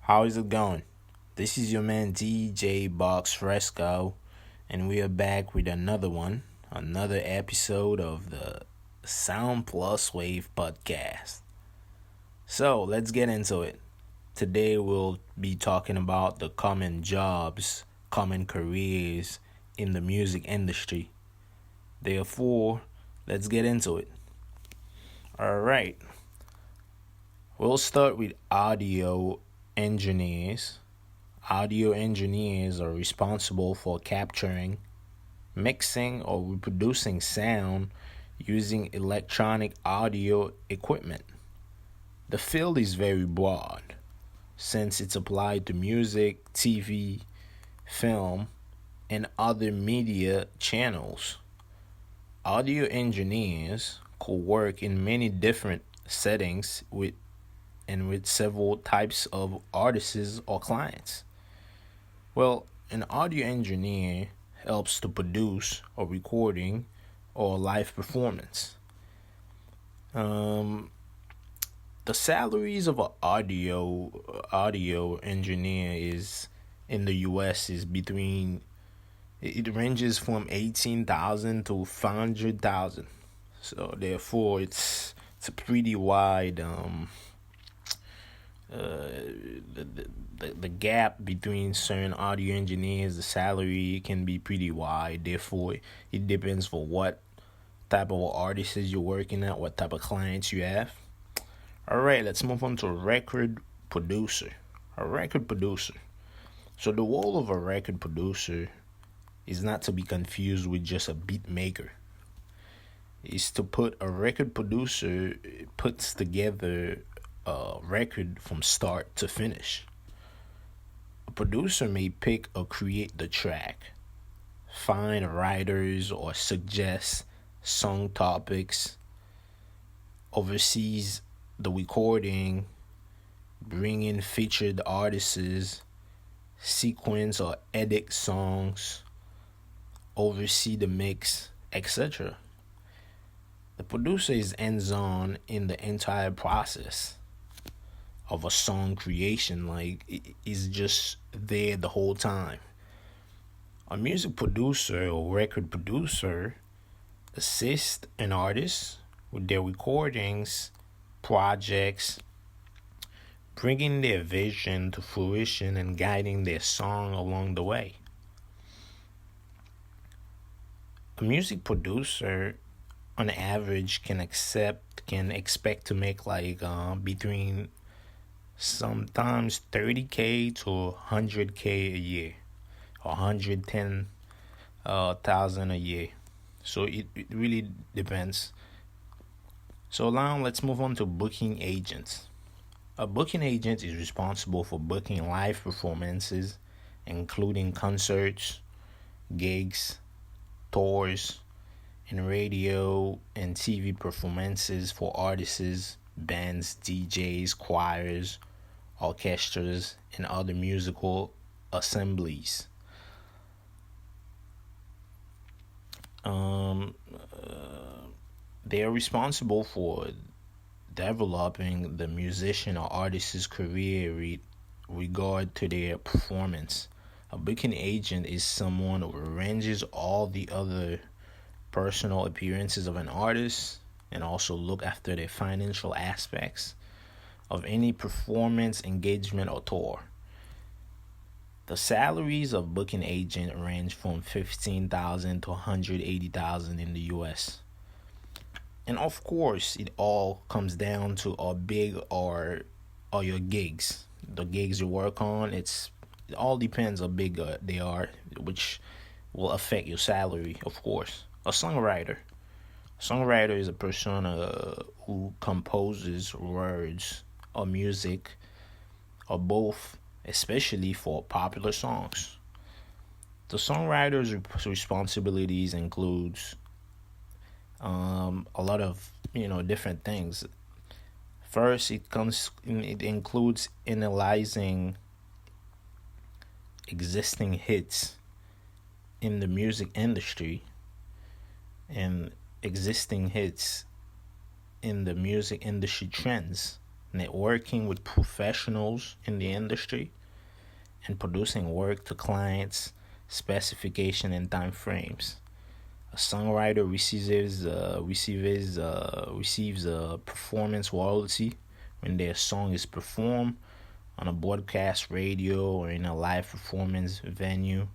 How is it going? This is your man DJ Box Fresco, and we are back with another episode of the Sound Plus Wave podcast. So let's get into it. Today we'll be talking about the common jobs, common careers in the music industry. Therefore, let's get into it. All right, we'll start with engineers. Audio engineers are responsible for capturing, mixing, or reproducing sound using electronic audio equipment. The field is very broad since it's applied to music, TV, film, and other media channels. Audio engineers could work in many different settings with several types of artists or clients. Well, an audio engineer helps to produce a recording or live performance. Um, the salaries of an audio engineer is in the U.S. is between it ranges from 18,000 to 500,000. So therefore, it's a pretty wide the gap between certain audio engineers, the salary can be pretty wide. Therefore, it depends for what type of artists you're working at, what type of clients you have. All right, let's move on to a record producer. A record producer. So the role of a record producer is not to be confused with just a beat maker. It's to put a record producer puts together a record from start to finish. A producer may pick or create the track, find writers or suggest song topics, oversees the recording, bring in featured artists, sequence or edit songs, oversee the mix, etc. The producer is hands-on in the entire process of a song creation, like is just there the whole time. A music producer or record producer assists an artist with their recordings, projects, bringing their vision to fruition and guiding their song along the way. A music producer on average can expect to make like between sometimes 30K to 100K a year, or 110,000 a year. So it really depends. So now let's move on to booking agents. A booking agent is responsible for booking live performances, including concerts, gigs, tours, and radio and TV performances for artists, bands, DJs, choirs, orchestras, and other musical assemblies. Um, uh, they are responsible for developing the musician or artist's career with regard to their performance. A booking agent is someone who arranges all the other personal appearances of an artist and also look after the financial aspects of any performance, engagement, or tour. The salaries of booking agent range from 15,000 to 180,000 in the US. And of course, it all comes down to how big are your gigs. The gigs you work on, it all depends how big they are, which will affect your salary, of course. A songwriter. Songwriter is a person who composes words or music or both, especially for popular songs. The songwriter's responsibilities includes a lot of different things. First, it includes analyzing existing hits in the music industry and existing hits in the music industry trends networking with professionals in the industry, and producing work to clients' specification and time frames. A songwriter receives a performance royalty when their song is performed on a broadcast radio or in a live performance venue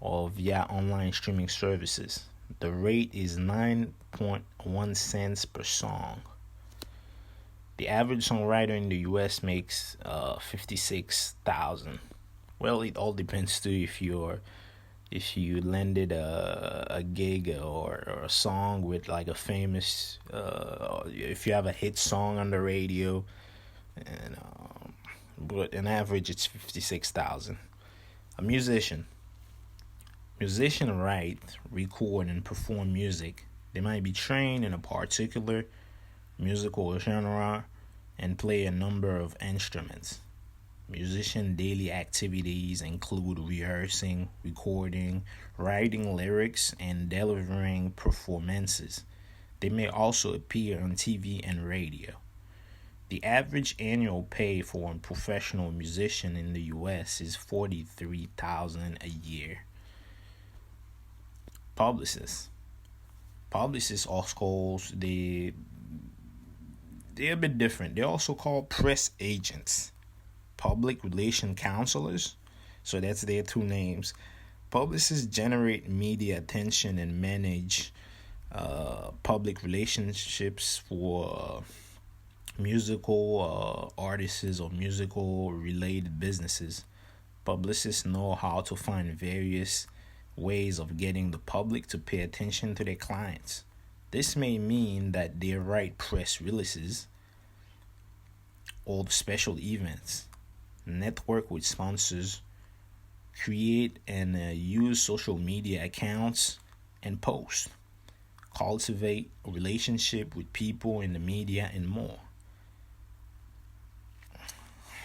or via online streaming services. The rate is 9.1 cents per song. The average songwriter in the US makes 56,000. Well, it all depends too if you landed a gig or a song with like a famous if you have a hit song on the radio, and but an average it's 56,000. A musician write, record, and perform music. They might be trained in a particular musical genre and play a number of instruments. Musician daily activities include rehearsing, recording, writing lyrics, and delivering performances. They may also appear on TV and radio. The average annual pay for a professional musician in the US is 43,000 a year. Publicists. Publicists also they're a bit different. They're also called press agents, public relation counselors. So that's their two names. Publicists generate media attention and manage public relationships for musical artists or musical related businesses. Publicists know how to find various ways of getting the public to pay attention to their clients. This may mean that they write press releases or special events, network with sponsors, create and use social media accounts, and post, cultivate a relationship with people in the media, and more.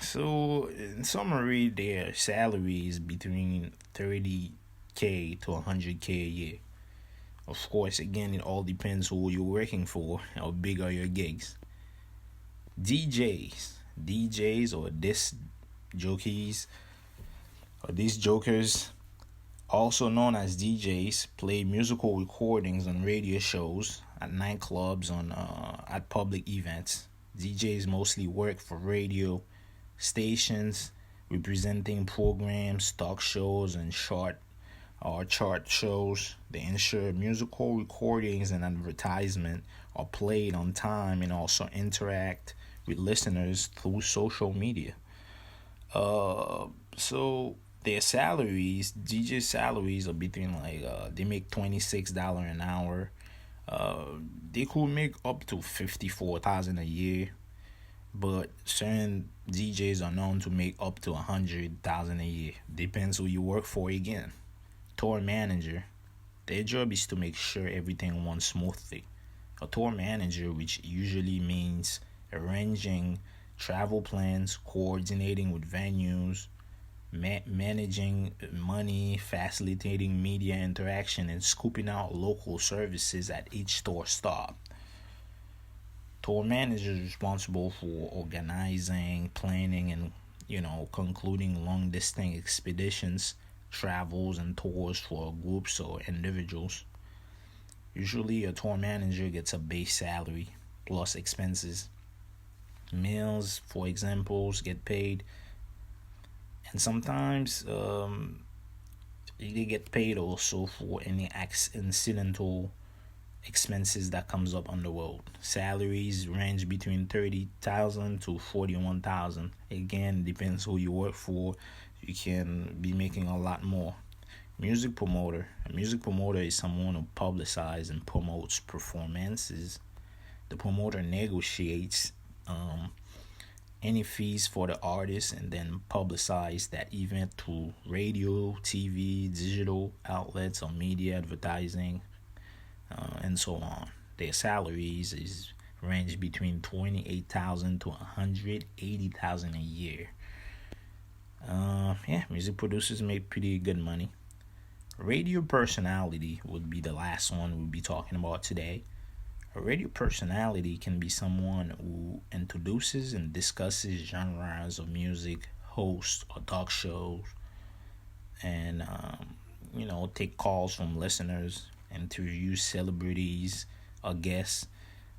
So, in summary, their salary is between 30K to 100K a year. Of course, again, it all depends who you're working for, how big are your gigs. DJs or disc jockeys or disc jokers, also known as DJs, play musical recordings on radio shows, at nightclubs, at public events. DJs mostly work for radio stations representing programs, talk shows, and chart shows. They ensure musical recordings and advertisement are played on time and also interact with listeners through social media. So their salaries, DJ salaries are between they make $26 an hour. They could make up to 54,000 a year, but certain DJs are known to make up to 100,000 a year. Depends who you work for again. Tour manager, their job is to make sure everything runs smoothly. A tour manager, which usually means arranging travel plans, coordinating with venues, managing money, facilitating media interaction, and scooping out local services at each tour stop. Tour manager is responsible for organizing, planning, and concluding long distance expeditions, travels, and tours for groups or individuals. Usually, a tour manager gets a base salary plus expenses. Meals, for examples, get paid, and sometimes they get paid also for any incidental expenses that comes up on the road. Salaries range between 30,000 to 41,000. Again, depends who you work for. You can be making a lot more. Music promoter. A music promoter is someone who publicizes and promotes performances. The promoter negotiates any fees for the artist and then publicize that event through radio, TV, digital outlets, or media advertising, and so on. Their salaries is range between 28,000 to 180,000 a year. Music producers make pretty good money. Radio personality would be the last one we'll be talking about today. A radio personality can be someone who introduces and discusses genres of music, hosts or talk shows, and take calls from listeners, interview celebrities or guests,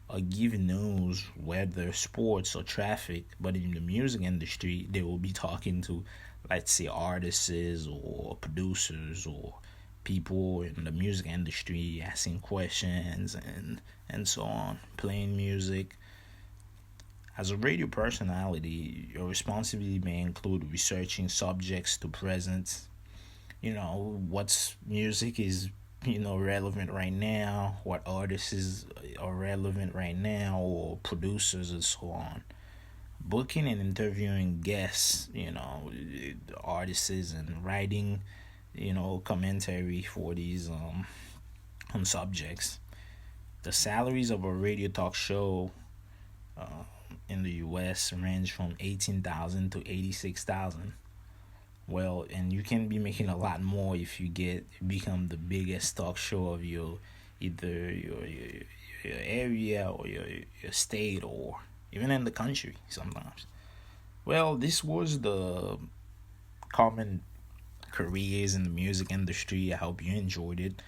or give news, weather, sports, or traffic. But in the music industry, they will be talking to, let's say, artists or producers or people in the music industry, asking questions and so on, playing music. As a radio personality, your responsibility may include researching subjects to present, what's music is relevant right now, what are relevant right now, or producers and so on. Booking and interviewing guests, artists, and writing commentary for these on subjects. The salaries of a radio talk show in the US range from 18,000 to 86,000. Well, and you can be making a lot more if you become the biggest talk show of your area or your state or even in the country sometimes. Well, this was the common careers in the music industry. I hope you enjoyed it.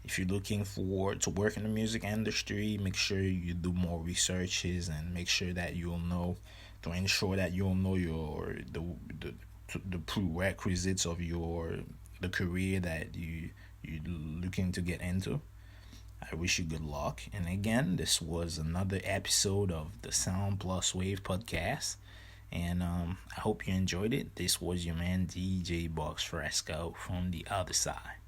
If you're looking for to work in the music industry, make sure you do more researches and make sure that you'll know to ensure that you'll know the the prerequisites of the career that you're looking to get into. I wish you good luck. And again, this was another episode of the Sound Plus Wave podcast. And I hope you enjoyed it. This was your man DJ Box Fresco from the other side.